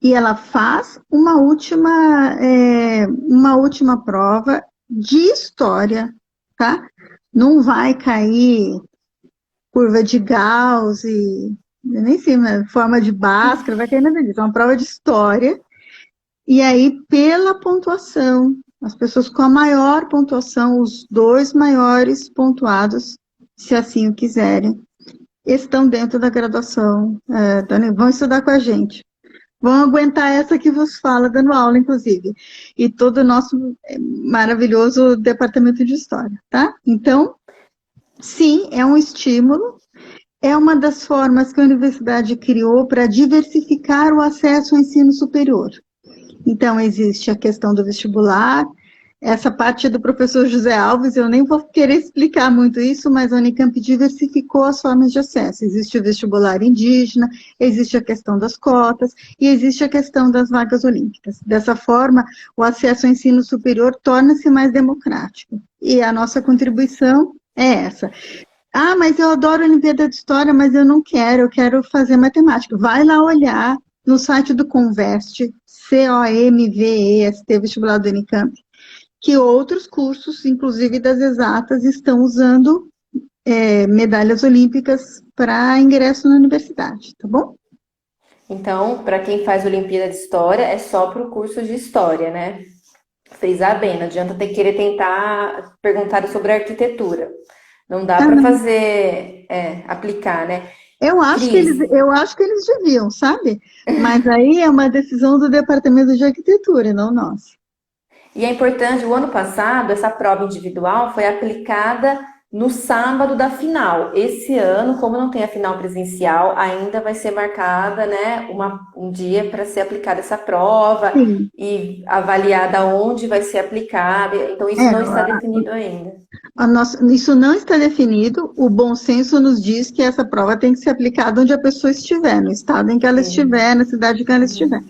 e ela faz uma última prova de história, tá? Não vai cair curva de Gauss e nem sei, forma de Bhaskara, vai cair nada disso. É uma prova de história. E aí, pela pontuação, as pessoas com a maior pontuação, os 2 maiores pontuados, se assim o quiserem, estão dentro da graduação, vão estudar com a gente. Vão aguentar essa que vos fala, dando aula, inclusive. E todo o nosso maravilhoso departamento de história, tá? Então, sim, é um estímulo. É uma das formas que a universidade criou para diversificar o acesso ao ensino superior. Então, existe a questão do vestibular, essa parte do professor José Alves, eu nem vou querer explicar muito isso, mas a Unicamp diversificou as formas de acesso. Existe o vestibular indígena, existe a questão das cotas e existe a questão das vagas olímpicas. Dessa forma, o acesso ao ensino superior torna-se mais democrático. E a nossa contribuição é essa. Ah, mas eu adoro a Olimpíada de História, mas eu não quero, eu quero fazer matemática. Vai lá olhar no site do Conveste, COMVEST, vestibular do Unicamp, que outros cursos, inclusive das exatas, estão usando medalhas olímpicas para ingresso na universidade, tá bom? Então, para quem faz Olimpíada de História, é só para o curso de História, né? Frisar bem, não adianta ter querer tentar perguntar sobre arquitetura. Não dá para fazer, aplicar, né? Eu acho que Cris, eles deviam, sabe? Mas aí é uma decisão do Departamento de Arquitetura, não nossa. e é importante, o ano passado, essa prova individual foi aplicada no sábado da final. Esse ano, como não tem a final presencial, ainda vai ser marcada, né, um dia para ser aplicada essa prova Sim, e avaliada onde vai ser aplicada. Então, isso não está definido ainda. isso não está definido, o bom senso nos diz que essa prova tem que ser aplicada onde a pessoa estiver, no estado em que ela Sim. estiver, na cidade em que ela estiver.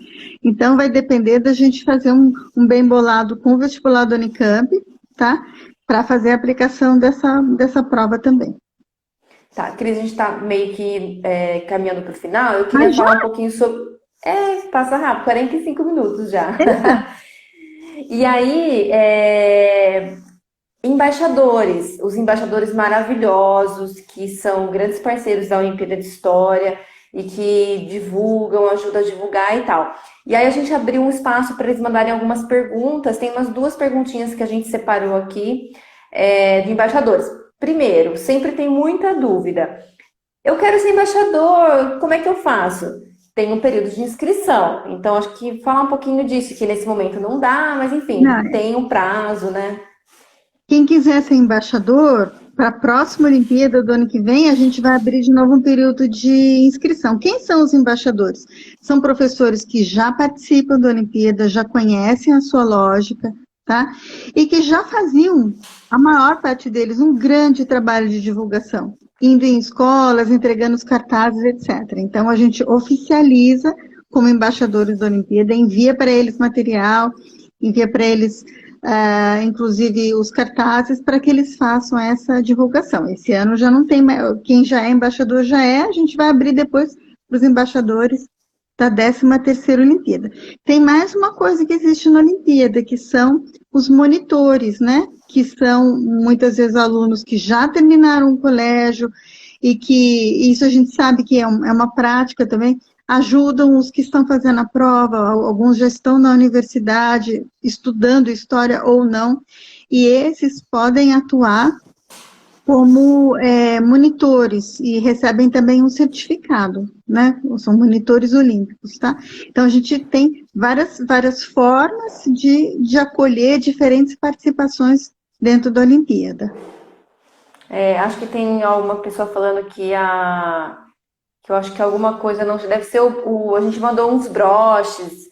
Então, vai depender da gente fazer um bem bolado com o vestibular do Unicamp, tá? Para fazer a aplicação dessa prova também. Tá, Cris, a gente está meio que caminhando para o final. Eu queria Mas já, falar um pouquinho sobre. Passa rápido, 45 minutos já. E aí, embaixadores, os embaixadores maravilhosos, que são grandes parceiros da Olimpíada de História e que divulgam, ajudam a divulgar e tal. E aí a gente abriu um espaço para eles mandarem algumas perguntas. Tem umas 2 perguntinhas que a gente separou aqui de embaixadores. Primeiro, sempre tem muita dúvida. Eu quero ser embaixador, como é que eu faço? Tem um período de inscrição, então acho que falar um pouquinho disso, que nesse momento não dá, mas enfim, não, tem um prazo, né? quem quiser ser embaixador, para a próxima Olimpíada do ano que vem, a gente vai abrir de novo um período de inscrição. Quem são os embaixadores? São professores que já participam da Olimpíada, já conhecem a sua lógica, tá? E que já faziam, a maior parte deles, um grande trabalho de divulgação, indo em escolas, entregando os cartazes, etc. Então, a gente oficializa como embaixadores da Olimpíada, envia para eles material, envia para eles inclusive os cartazes, para que eles façam essa divulgação. Esse ano já não tem, quem já é embaixador já é, a gente vai abrir depois para os embaixadores da 13ª Olimpíada. Tem mais uma coisa que existe na Olimpíada, que são os monitores, né? Que são, muitas vezes, alunos que já terminaram o colégio e que, isso a gente sabe que é uma prática também, ajudam os que estão fazendo a prova, alguns já estão na universidade, estudando história ou não, e esses podem atuar como monitores e recebem também um certificado, né? São monitores olímpicos, tá? Então, a gente tem várias formas de acolher diferentes participações dentro da Olimpíada. Acho que tem alguma pessoa falando que eu acho que alguma coisa não deve ser a gente mandou uns broches,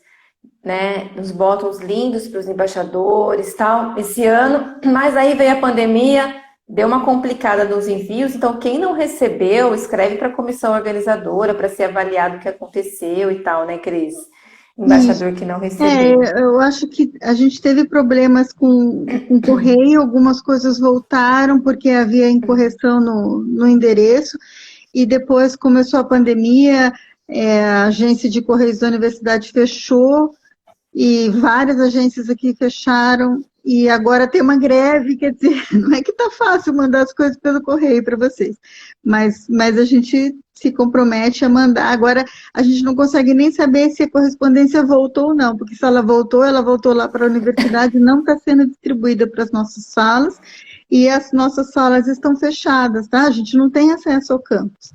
né, uns bottoms lindos para os embaixadores, tal, esse ano, mas aí veio a pandemia, deu uma complicada nos envios, então quem não recebeu, escreve para a comissão organizadora para ser avaliado o que aconteceu e tal, né, Cris? Isso. Embaixador que não recebeu. Eu acho que a gente teve problemas com correio, algumas coisas voltaram porque havia incorreção no endereço, e depois começou a pandemia, a agência de correios da universidade fechou, e várias agências aqui fecharam, e agora tem uma greve, quer dizer, não é que está fácil mandar as coisas pelo correio para vocês, mas a gente se compromete a mandar. Agora, a gente não consegue nem saber se a correspondência voltou ou não, porque se ela voltou lá para a universidade, não está sendo distribuída para as nossas salas, e as nossas salas estão fechadas, tá? A gente não tem acesso ao campus.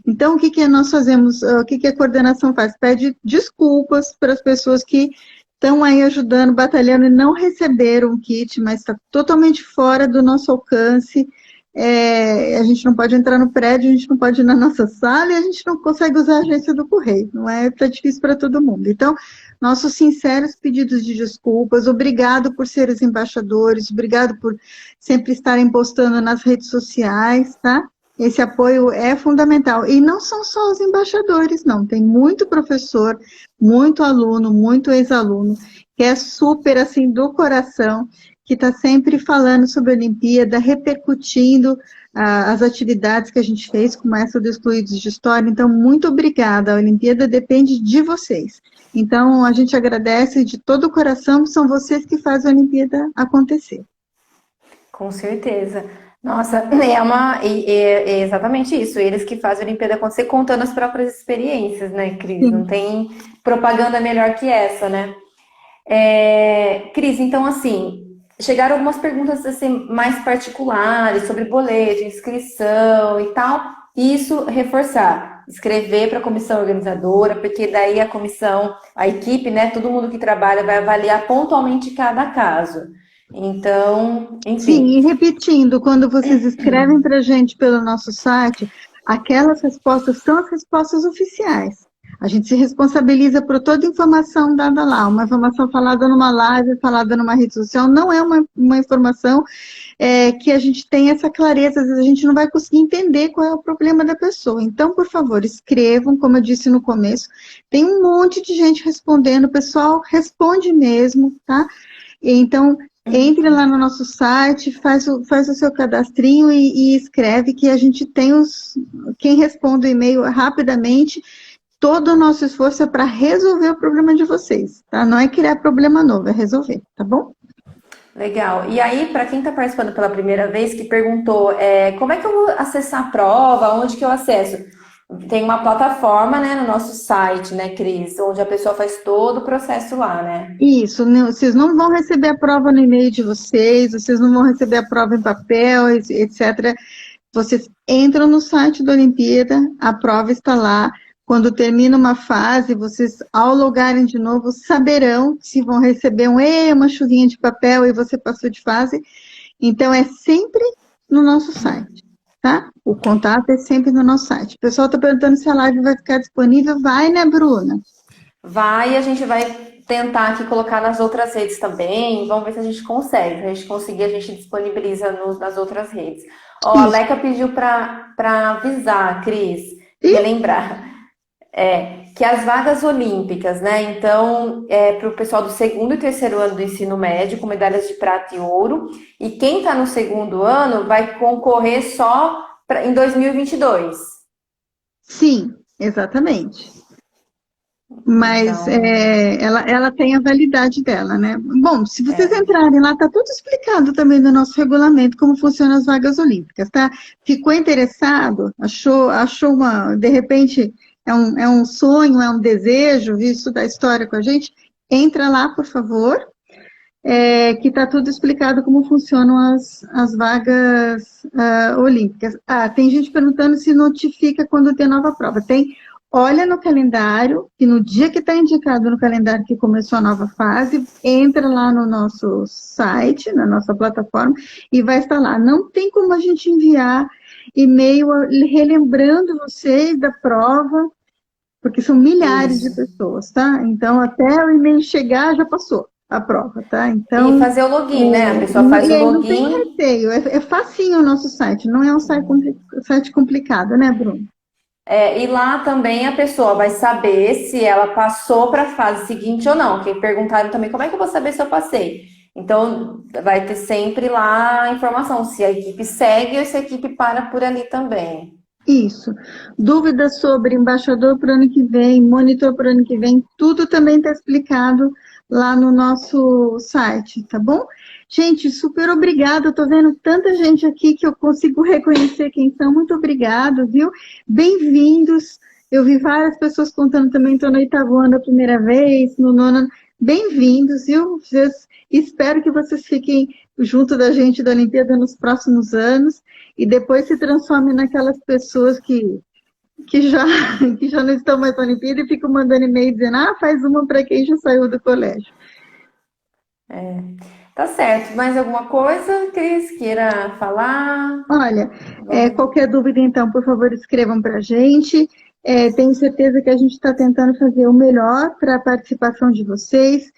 Então, o que nós fazemos, o que a coordenação faz? Pede desculpas para as pessoas que estão aí ajudando, batalhando e não receberam o kit, mas está totalmente fora do nosso alcance. A gente não pode entrar no prédio, a gente não pode ir na nossa sala e a gente não consegue usar a agência do correio. Não é? Tá difícil para todo mundo. Então, nossos sinceros pedidos de desculpas, obrigado por serem os embaixadores, obrigado por sempre estarem postando nas redes sociais, tá? Esse apoio é fundamental. E não são só os embaixadores, não. Tem muito professor, muito aluno, muito ex-aluno, que é super, assim, do coração, que está sempre falando sobre a Olimpíada, repercutindo as atividades que a gente fez, como essa do Excluídos de História. Então, muito obrigada. A Olimpíada depende de vocês. Então, a gente agradece de todo o coração, são vocês que fazem a Olimpíada acontecer. Com certeza. Nossa, é exatamente isso. Eles que fazem a Olimpíada acontecer contando as próprias experiências, né, Cris? Não Sim. tem propaganda melhor que essa, né? Cris, então assim, chegaram algumas perguntas assim, mais particulares sobre boleto, inscrição e tal. E isso reforçar, escrever para a comissão organizadora, porque daí a comissão, a equipe, né, todo mundo que trabalha vai avaliar pontualmente cada caso. Então, Sim, enfim. e repetindo, quando vocês escrevem para a gente pelo nosso site, aquelas respostas são as respostas oficiais. A gente se responsabiliza por toda informação dada lá. Uma informação falada numa live, falada numa rede social, não é uma informação que a gente tem essa clareza. Às vezes a gente não vai conseguir entender qual é o problema da pessoa. Então, por favor, escrevam, como eu disse no começo. Tem um monte de gente respondendo, o pessoal responde mesmo, tá? Então, entre lá no nosso site, faz o seu cadastrinho e escreve, que a gente tem quem responde o e-mail rapidamente. Todo o nosso esforço é para resolver o problema de vocês, tá? Não é criar problema novo, é resolver, tá bom? Legal. E aí, para quem está participando pela primeira vez, que perguntou como é que eu vou acessar a prova, onde que eu acesso? Tem uma plataforma, né, no nosso site, né, Cris, onde a pessoa faz todo o processo lá, né? Isso, vocês não vão receber a prova no e-mail de vocês não vão receber a prova em papel, etc. Vocês entram no site da Olimpíada, a prova está lá. Quando termina uma fase, vocês, ao logarem de novo, saberão se vão receber uma chuvinha de papel e você passou de fase. Então, é sempre no nosso site, tá? O contato é sempre no nosso site. O pessoal está perguntando se a live vai ficar disponível. Vai, né, Bruna? Vai, a gente vai tentar aqui colocar nas outras redes também. Vamos ver se a gente consegue. Se a gente conseguir, a gente disponibiliza nas outras redes. Ó, a Isso. Leca pediu para avisar, Cris, E relembrar. Que as vagas olímpicas, né? Então, para o pessoal do segundo e terceiro ano do ensino médio, com medalhas de prata e ouro. E quem está no segundo ano vai concorrer só em 2022. sim. Exatamente. Mas Então, ela tem a validade dela, né? Bom, se vocês é, entrarem lá, tá tudo explicado também no nosso regulamento, como funcionam as vagas olímpicas, tá? Ficou interessado? Achou de repente, é um sonho, é um desejo, vir estudar história com a gente? Entra lá, por favor, que tá tudo explicado como funcionam as vagas olímpicas. Ah, tem gente perguntando se notifica quando tem nova prova. Tem. Olha no calendário, e no dia que está indicado no calendário que começou a nova fase, entra lá no nosso site, na nossa plataforma, e vai estar lá. Não tem como a gente enviar e-mail relembrando vocês da prova, porque são milhares de isso. pessoas, tá? Então, até o e-mail chegar, já passou a prova, tá? E Então, fazer o login, né? A pessoa faz e o aí não tem login. receio, é facinho o nosso site, não é um site complicado, né, Bruno? E lá também a pessoa vai saber se ela passou para a fase seguinte ou não. Que perguntaram também como é que eu vou saber se eu passei. Então, vai ter sempre lá a informação se a equipe segue ou se a equipe para por ali também. Isso. Dúvidas sobre embaixador para o ano que vem, monitor para o ano que vem, tudo também está explicado lá no nosso site, tá bom? Gente, super obrigada. Estou vendo tanta gente aqui que eu consigo reconhecer quem são. Muito obrigado, viu? Bem-vindos. Eu vi várias pessoas contando também, estou no oitavo ano a primeira vez, no nono ano. Bem-vindos, viu? Espero que vocês fiquem junto da gente da Olimpíada nos próximos anos e depois se transforme naquelas pessoas que, já, que já não estão mais na Olimpíada e ficam mandando e-mail dizendo, faz uma para quem já saiu do colégio. Tá certo. Mais alguma coisa, Cris, queira falar? Olha, Vamos. qualquer dúvida, então, por favor, escrevam para a gente. Tenho certeza que a gente está tentando fazer o melhor para a participação de vocês.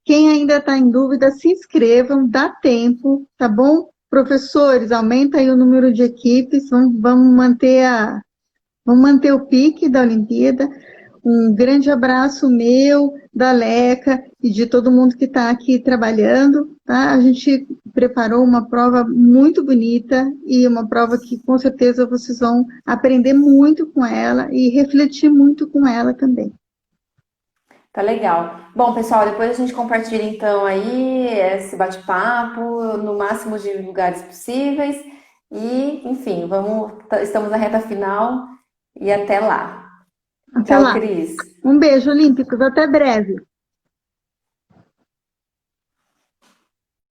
Quem ainda está em dúvida, se inscrevam, dá tempo, tá bom? Professores, aumenta aí o número de equipes, vamos manter o pique da Olimpíada. Um grande abraço meu, da Leca e de todo mundo que está aqui trabalhando. Tá? A gente preparou uma prova muito bonita e uma prova que com certeza vocês vão aprender muito com ela e refletir muito com ela também. Tá legal. Bom, pessoal, depois a gente compartilha então aí esse bate-papo no máximo de lugares possíveis. E, enfim, estamos na reta final e até lá. Até Tchau, lá. Cris. Um beijo, Olímpicos. Até breve.